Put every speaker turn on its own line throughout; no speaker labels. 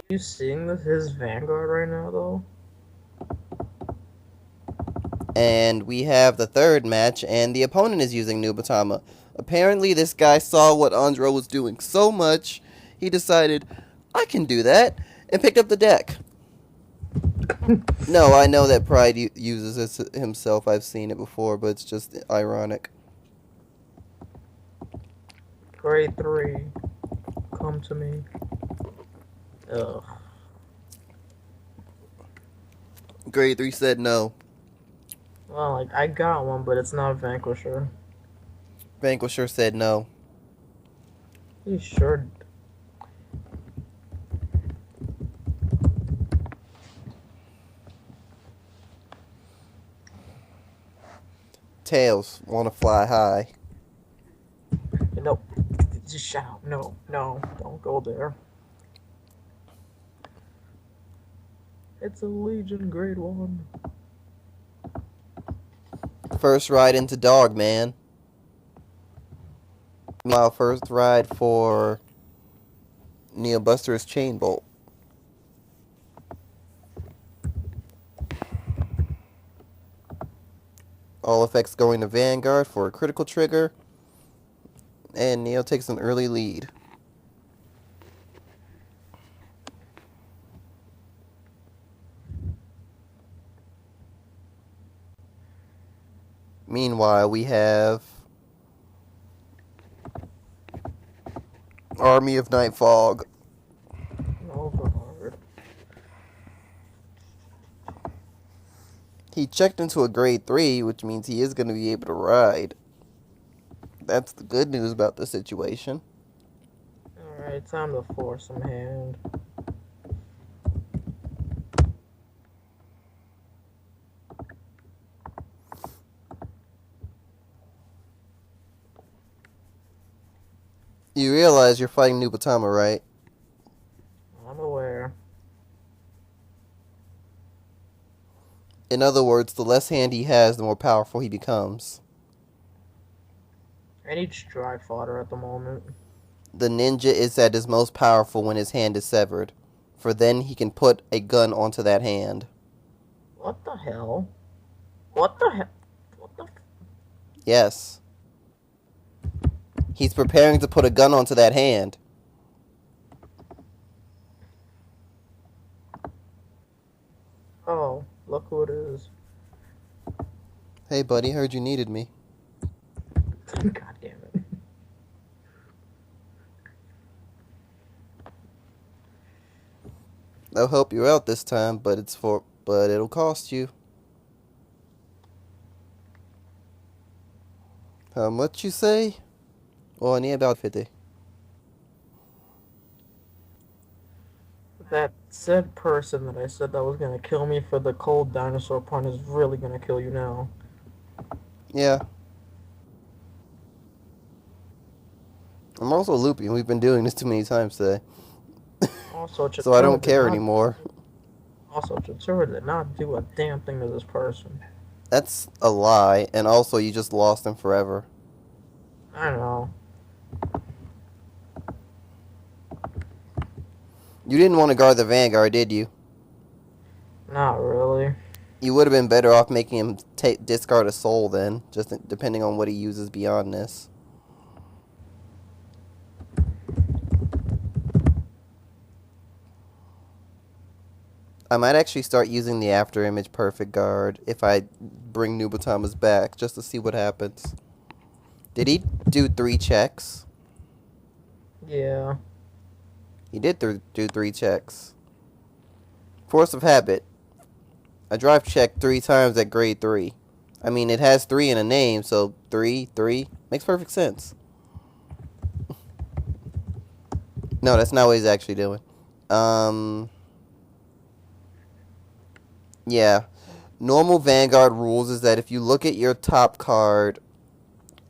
you seeing his Vanguard right now, though?
And we have the third match, and the opponent is using Nubatama. Apparently, this guy saw what Andro was doing so much, he decided, I can do that, and picked up the deck. No, I know that Pride uses this himself. I've seen it before, but it's just ironic.
Grade 3. Come to me. Ugh.
Grade 3 said no.
Well, like, I got one, but it's not Vanquisher.
Vanquisher said no.
He sure.
Tails want to fly high.
No. Just shout. No, don't go there. It's a Legion Grade 1.
First ride into Dog, man. Meanwhile, first ride for NeoBuster is Chain Bolt. All effects going to Vanguard for a critical trigger. And Neo takes an early lead. Meanwhile, we have Army of Night Fog.
Overlord.
He checked into a grade 3, which means he is going to be able to ride. That's the good news about the situation.
Alright, time to force some hand.
You realize you're fighting Nubatama, right?
I'm aware.
In other words, the less hand he has, the more powerful he becomes.
I need strike fodder at the moment.
The ninja is at his most powerful when his hand is severed, for then he can put a gun onto that hand.
What the hell? What the hell? What the?
Yes. He's preparing to put a gun onto that hand.
Oh, look who it is.
Hey, buddy, heard you needed me.
God damn it.
I'll help you out this time, but it'll cost you. How much you say? Well, I need about 50.
That said person that I said that was gonna kill me for the cold dinosaur pun is really gonna kill you now.
Yeah. I'm also looping. We've been doing this too many times today.
Also,
So I don't care anymore.
Also, Chitsura did not do a damn thing to this person.
That's a lie, and also you just lost him forever.
I don't know.
You didn't want to guard the Vanguard, did you?
Not really.
You would have been better off making him discard a soul then, just depending on what he uses beyond this. I might actually start using the After Image Perfect Guard if I bring Nubatama's back, just to see what happens. Did he do 3 checks?
Yeah.
He did do 3 checks. Force of habit. I drive checked 3 times at grade 3. I mean, it has 3 in a name, so 3, 3. Makes perfect sense. No, that's not what he's actually doing. Yeah. Normal Vanguard rules is that if you look at your top card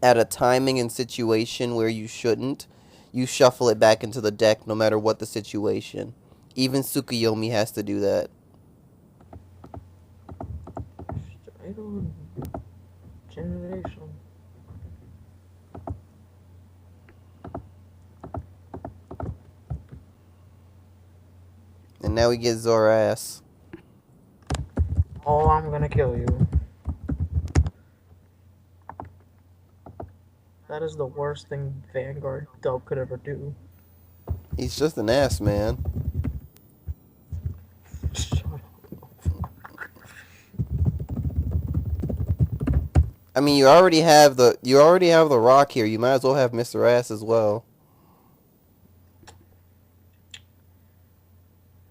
at a timing and situation where you shouldn't, you shuffle it back into the deck no matter what the situation. Even Tsukuyomi has to do that.
Generation.
And now we get Zoras.
Oh, I'm gonna kill you. That is the worst thing Vanguard Dub could ever do.
He's just an ass, man.
Shut up.
I mean, you already have the rock here. You might as well have Mr. Ass as well.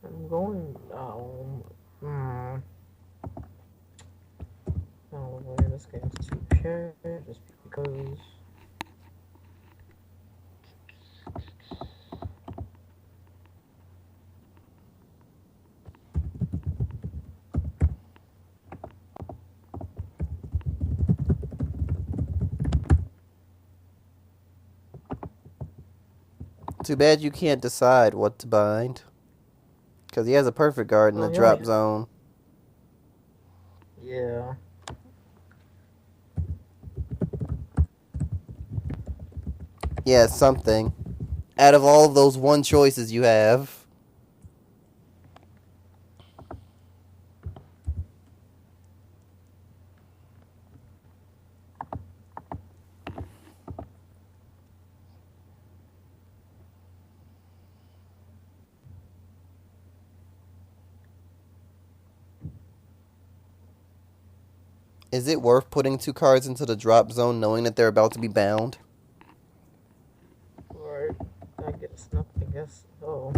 I'm going. Oh, wait, this game's 2K just because.
Too bad you can't decide what to bind. Because he has a perfect guard in the drop zone.
Yeah.
Yeah, something. Out of all of those one choices you have. Is it worth putting 2 cards into the drop zone knowing that they're about to be bound?
Right. I guess not. I guess. Oh.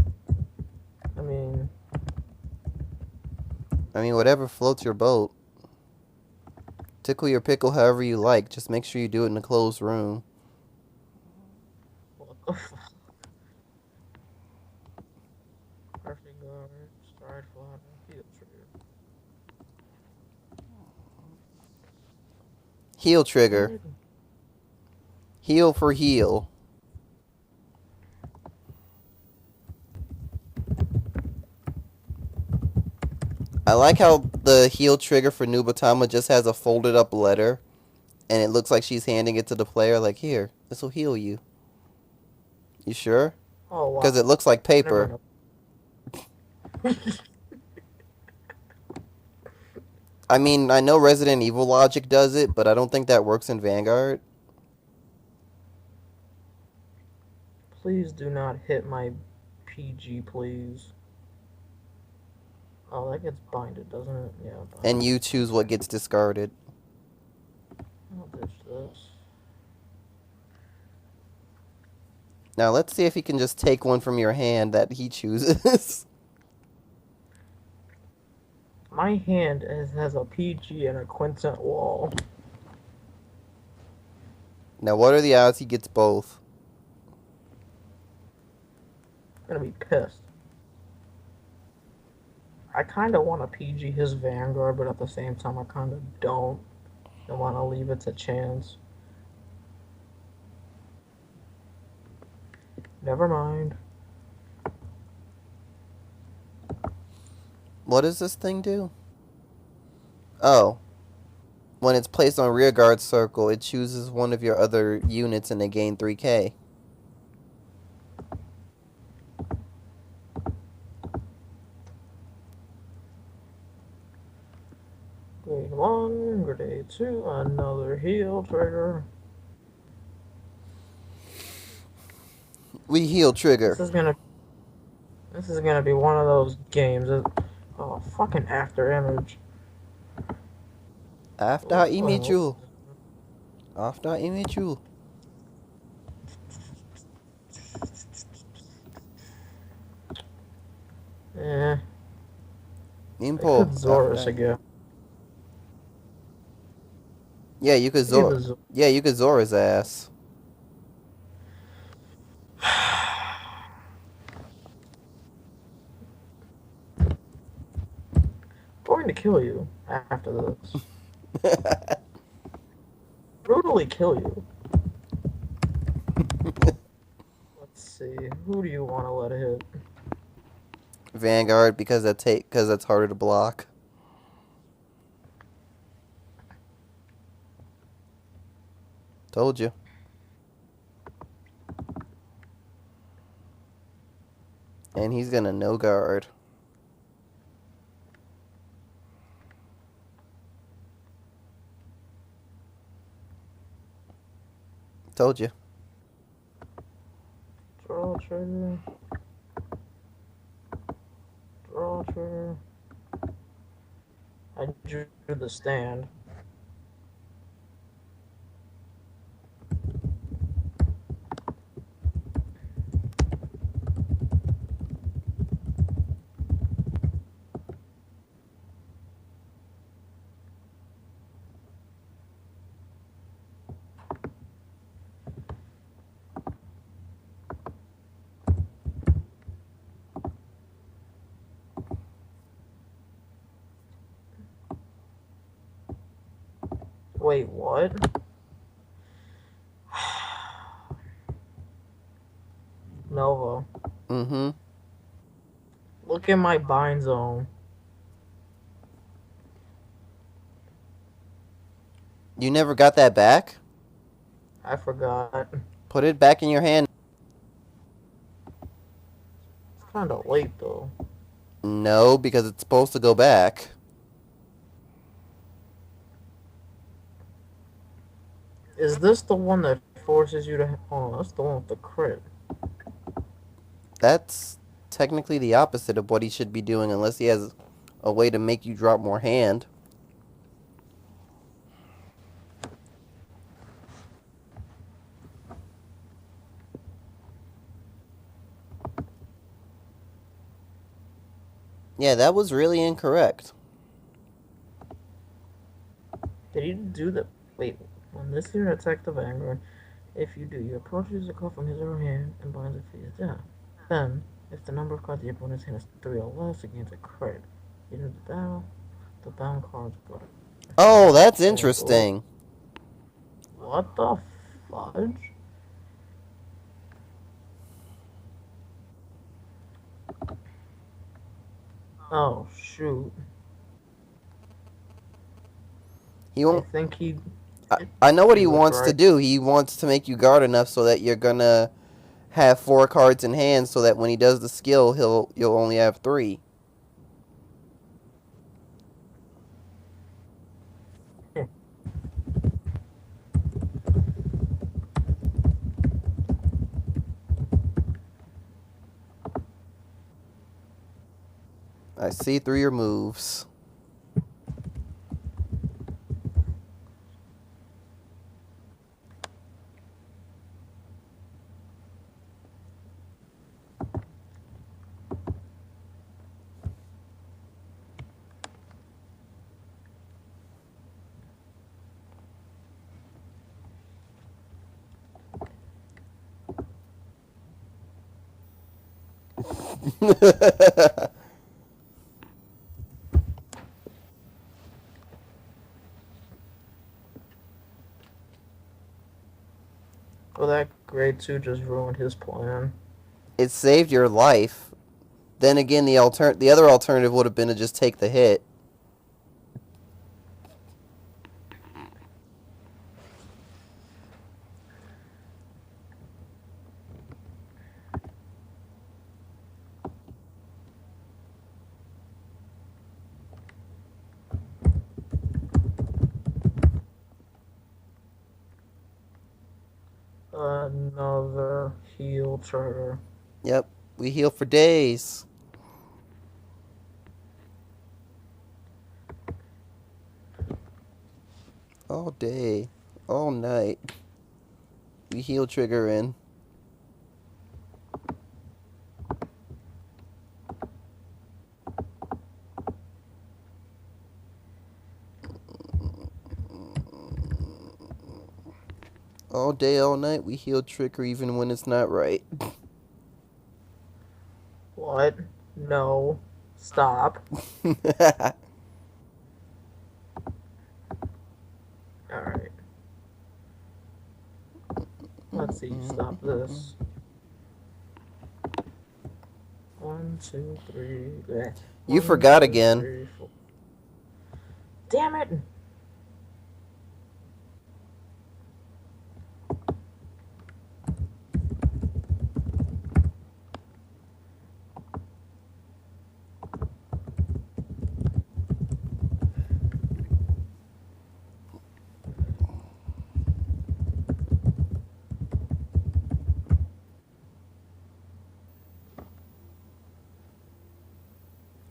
I mean,
whatever floats your boat. Tickle your pickle however you like. Just make sure you do it in a closed room.
what the fuck? Perfect guard, stride flutter, heal trigger.
Heal trigger. Heal for heal. I like how the heal trigger for Nubatama just has a folded up letter. And it looks like she's handing it to the player like, here, this will heal you. You sure?
Oh, wow.
Because it looks like paper. I mean, I know Resident Evil logic does it, but I don't think that works in Vanguard.
Please do not hit my PG, please. Oh, that gets binded, doesn't it? Yeah. Binded.
And you choose what gets discarded.
I'll ditch this.
Now, let's see if he can just take one from your hand that he chooses.
My hand has a PG and a Quintet wall.
Now, what are the odds he gets both?
I'm gonna be pissed. I kind of want to PG his Vanguard, but at the same time, I kind of don't. I want to leave it to chance. Never mind.
What does this thing do? Oh. When it's placed on rear guard circle, it chooses one of your other units and they gain 3k.
Grade 1, grade 2, another heal trigger.
We heal trigger.
This is gonna be one of those games. Oh, fucking after image.
After image you. After image you.
Yeah.
Impulse.
Zorus again.
Yeah, you could Zor. Yeah, you could Zor his ass.
Going to kill you after this. Brutally kill you. Let's see. Who do you want to let hit?
Vanguard, because that's harder to block. Told you. And he's gonna no guard. Told you.
Draw trigger. Draw trigger. I drew the stand. Wait, what? Nova.
Mm-hmm.
Look at my bind zone.
You never got that back?
I forgot.
Put it back in your hand.
It's kind of late though.
No, because it's supposed to go back.
Is this the one that forces you to... Oh, that's the one with the crit.
That's technically the opposite of what he should be doing unless he has a way to make you drop more hand. Yeah, that was really incorrect.
Did he do the... Wait, when this unit attacks the Vanguard, if you do, your opponent chooses a card from his or her hand and binds it face down. Then, if the number of cards the opponent's hand is 3 or less, it gains a crit. In the battle, the bound cards go.
Oh, that's interesting.
What the fudge? Oh, shoot.
He won't...
I think he...
I know what he
was
wants
right.
to do. He wants to make you guard enough so that you're gonna have 4 cards in hand, so that when he does the skill, you'll only have 3. I see through your moves.
Well, that grade 2 just ruined his plan.
It saved your life. Then again, the other alternative would have been to just take the hit.
Another heal trigger.
Yep, we heal for days. All day, all night. We heal trigger in. All day, all night, we heal trigger even when it's not right.
What? No. Stop. Alright. Let's see. Stop this. 1, 2, 3. There.
You
1,
forgot
2,
again.
3, 4. Damn it!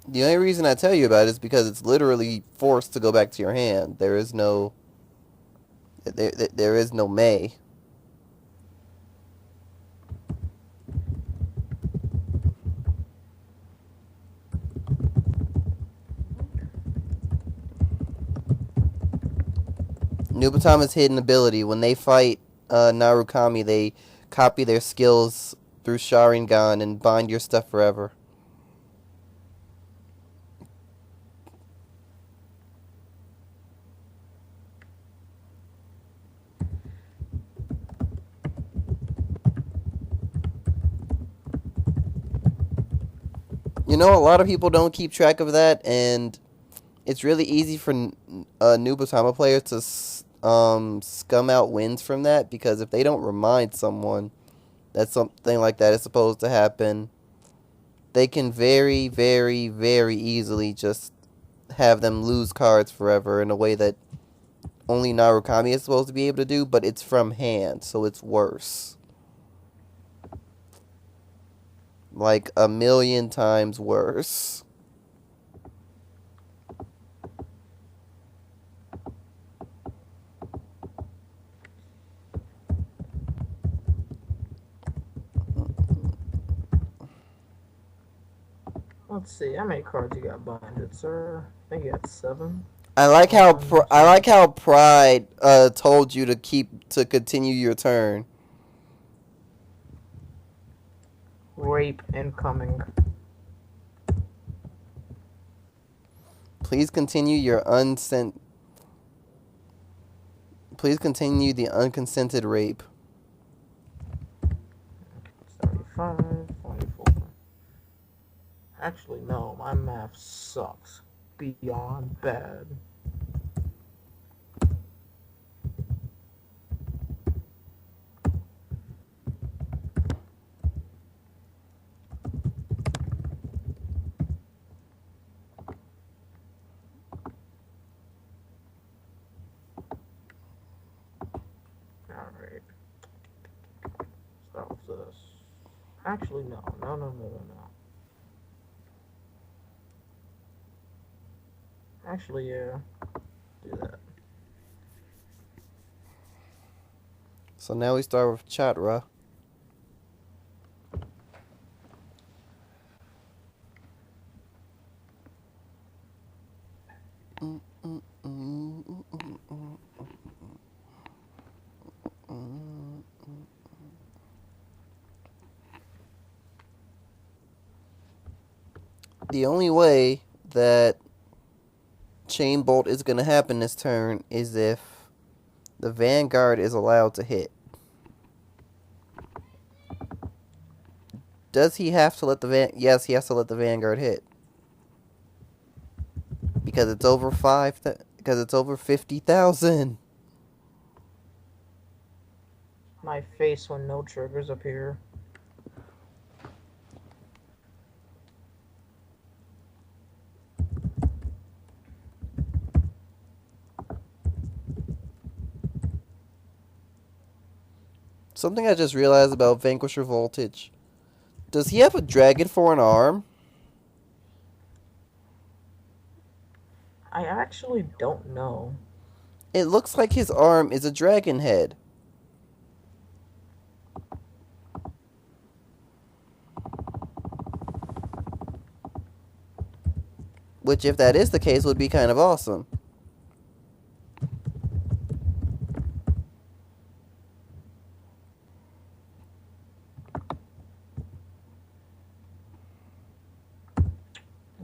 The only reason I tell you about it is because it's literally forced to go back to your hand. There is no May. Nubatama's hidden ability. When they fight Narukami, they copy their skills through Sharingan and bind your stuff forever. You know, a lot of people don't keep track of that, and it's really easy for Nubatama players to scum out wins from that, because if they don't remind someone that something like that is supposed to happen, they can very, very, very easily just have them lose cards forever in a way that only Narukami is supposed to be able to do, but it's from hand, so it's worse. Like 1,000,000 times worse.
Let's see, how many cards you got binded, sir? I think you got 7.
I like how Pride told you to continue your turn.
Rape incoming.
Please continue the unconsented rape.
35, 24. Actually, no, my math sucks. Beyond bad. Alright. Start with this. Actually, no. Actually, yeah. Do that.
So now we start with Chatra. The only way that Chain Bolt is going to happen this turn is if the Vanguard is allowed to hit. Does he have to let Yes, he has to let the Vanguard hit. Because it's over 50,000.
My face when no triggers appear.
Something I just realized about Vanquisher Voltage. Does he have a dragon for an arm?
I actually don't know.
It looks like his arm is a dragon head. Which, if that is the case, would be kind of awesome.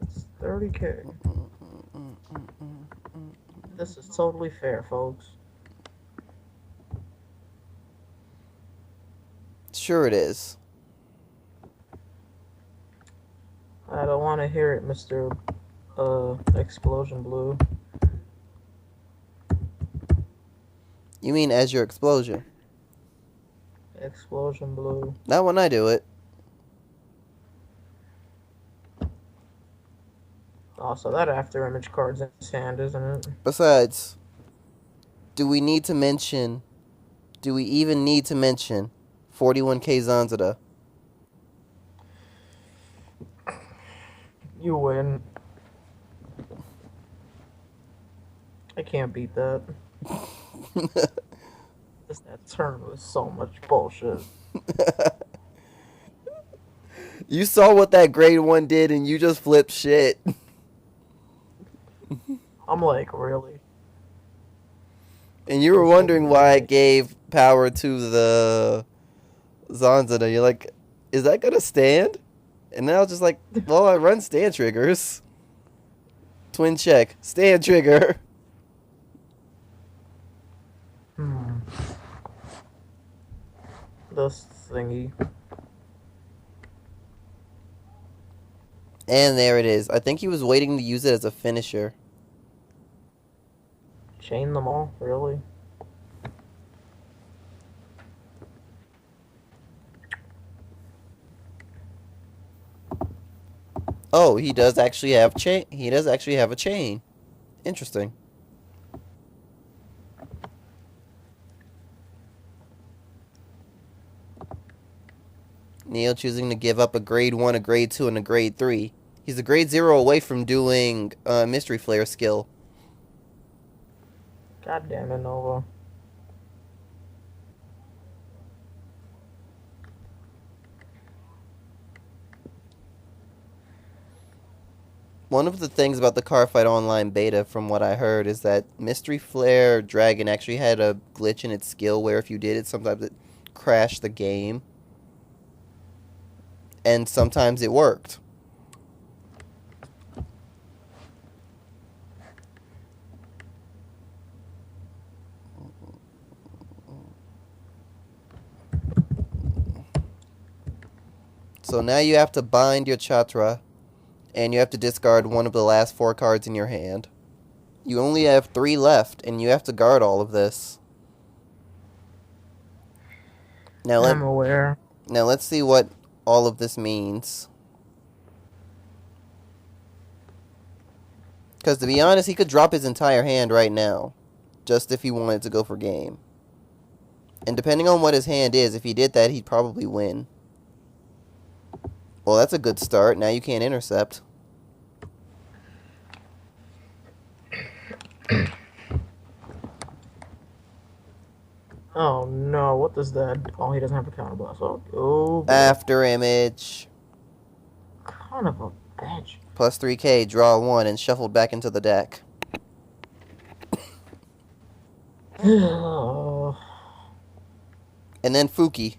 It's 30K. This is totally fair, folks.
Sure it is.
I don't want to hear it, Mr. Explosion Blue.
You mean as your explosion?
Explosion Blue.
Not when I do it.
Also, that after image card's in his hand, isn't it?
Besides, do we even need to mention 41K Zanzada?
You win. I can't beat that. That turn was so much bullshit.
You saw what that grade 1 did and you just flipped shit.
I'm like, really?
And you were
This will
wondering
be
why
my...
it gave power to the Zanzana. You're like, is that gonna stand? And then I was just like, well, I run stand triggers. Twin check. Stand trigger.
This thingy.
And there it is. I think he was waiting to use it as a finisher.
Chain them all, really?
Oh, he does actually have chain. He does actually have a chain. Interesting. Neo choosing to give up a grade 1, a grade 2, and a grade 3. He's a grade 0 away from doing Mystery Flare skill.
God damn it, Nova.
One of the things about the Carfight Online beta, from what I heard, is that Mystery Flare Dragon actually had a glitch in its skill where if you did it, sometimes it crashed the game. And sometimes it worked. So now you have to bind your Chatra, and you have to discard one of the last 4 cards in your hand. You only have 3 left, and you have to guard all of this.
I'm aware.
Now let's see what all of this means. Because to be honest, he could drop his entire hand right now, just if he wanted to go for game. And depending on what his hand is, if he did that, he'd probably win. Well, that's a good start. Now you can't intercept.
Oh no, what does that... Oh, he doesn't have a counterblast. Oh,
After image.
Kind of a bitch.
Plus 3k, draw 1, and shuffled back into the deck.
Oh.
And then Fuki.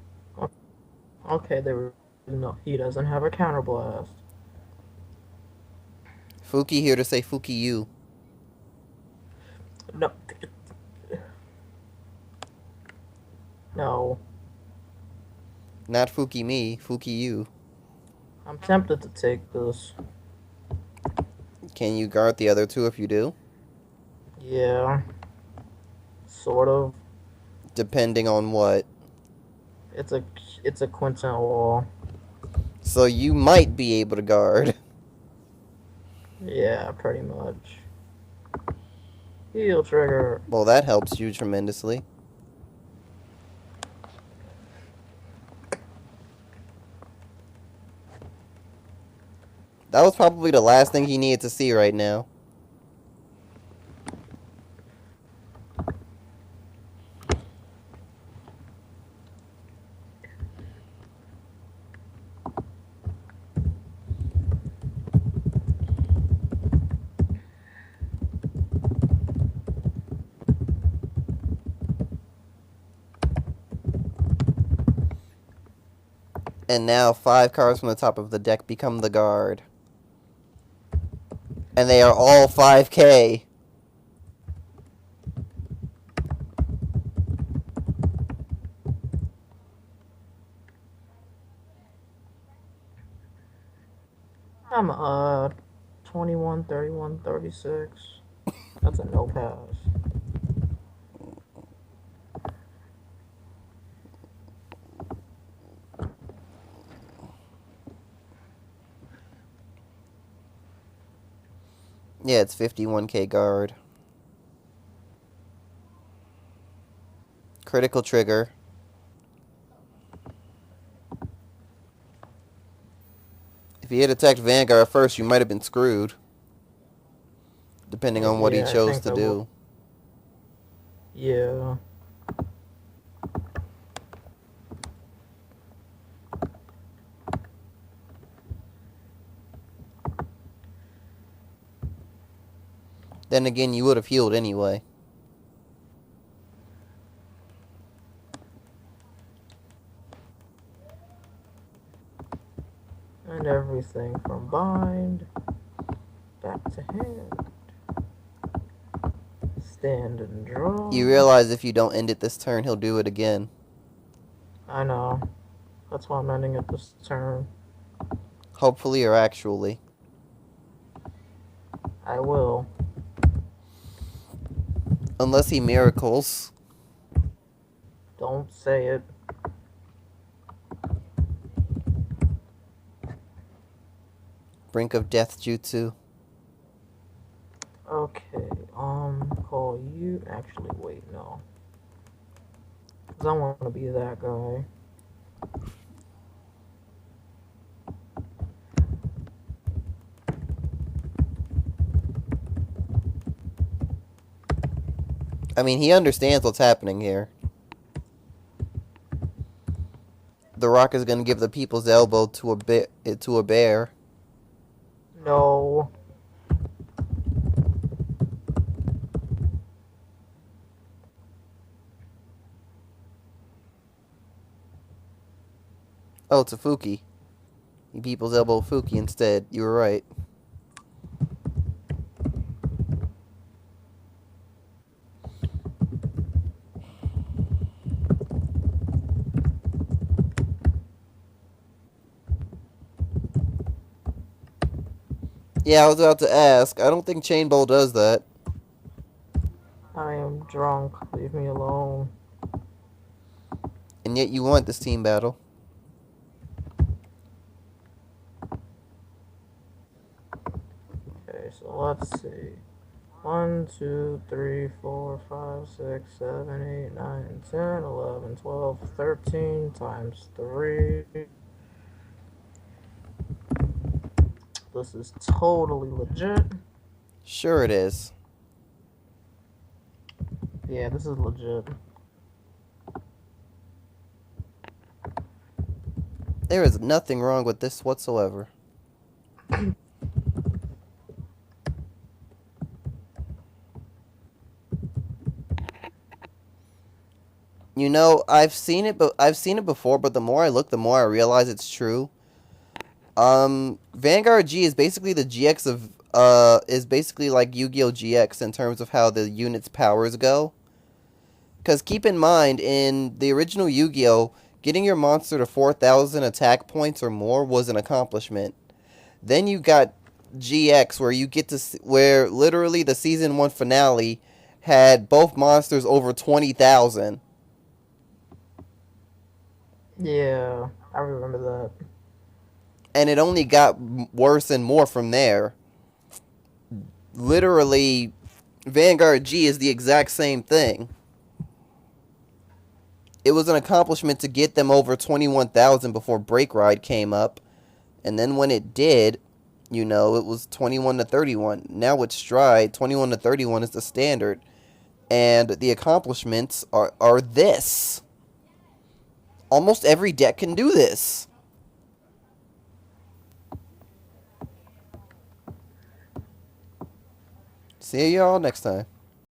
Okay, there were... No, he doesn't have a counterblast.
Fuki here to say Fuki you.
No. No.
Not Fuki me, Fuki you.
I'm tempted to take this.
Can you guard the other 2 if you do?
Yeah. Sort of.
Depending on what.
It's a Quintet wall.
So you might be able to guard.
Yeah, pretty much. Heal trigger.
Well, that helps you tremendously. That was probably the last thing he needed to see right now. And now 5 cards from the top of the deck become the guard. And they are all 5k.
I'm 21, 31, 36. That's a no pass.
Yeah, it's 51k guard. Critical trigger. If he had attacked Vanguard first, you might have been screwed. Depending on what he
Yeah, I
chose
think
to
I
do.
will. Yeah.
Then again, you would have healed anyway.
And everything from bind back to hand. Stand and draw.
You realize if you don't end it this turn, he'll do it again.
I know. That's why I'm ending it this turn.
Hopefully or actually.
I will.
Unless he miracles.
Don't say it.
Brink of death jutsu.
Okay, call you. Actually, wait, no. Because I want to be that guy.
I mean, he understands what's happening here. The Rock is going to give the people's elbow to a bear.
No.
Oh, it's a Fuki. You people's elbow Fuki instead. You were right. Yeah, I was about to ask. I don't think Chain Bowl does that.
I am drunk. Leave me alone.
And yet you want this team battle.
Okay, so let's see. 1, 2, 3, 4, 5, 6, 7, 8, 9, 10, 11, 12, 13 times 3. This is totally legit.
Sure it is.
Yeah, this is legit.
There is nothing wrong with this whatsoever. You know, I've seen it before, but the more I look, the more I realize it's true. Vanguard G is basically the GX of is basically like Yu-Gi-Oh! GX in terms of how the unit's powers go. Because keep in mind, in the original Yu-Gi-Oh!, getting your monster to 4,000 attack points or more was an accomplishment. Then you got GX, where you get to where literally the season 1 finale had both monsters over 20,000.
Yeah, I remember that.
And it only got worse and more from there. Literally, Vanguard G is the exact same thing. It was an accomplishment to get them over 21,000 before Break Ride came up. And then when it did, you know, it was 21 to 31. Now with Stride, 21 to 31 is the standard. And the accomplishments are this. Almost every deck can do this. See y'all next time.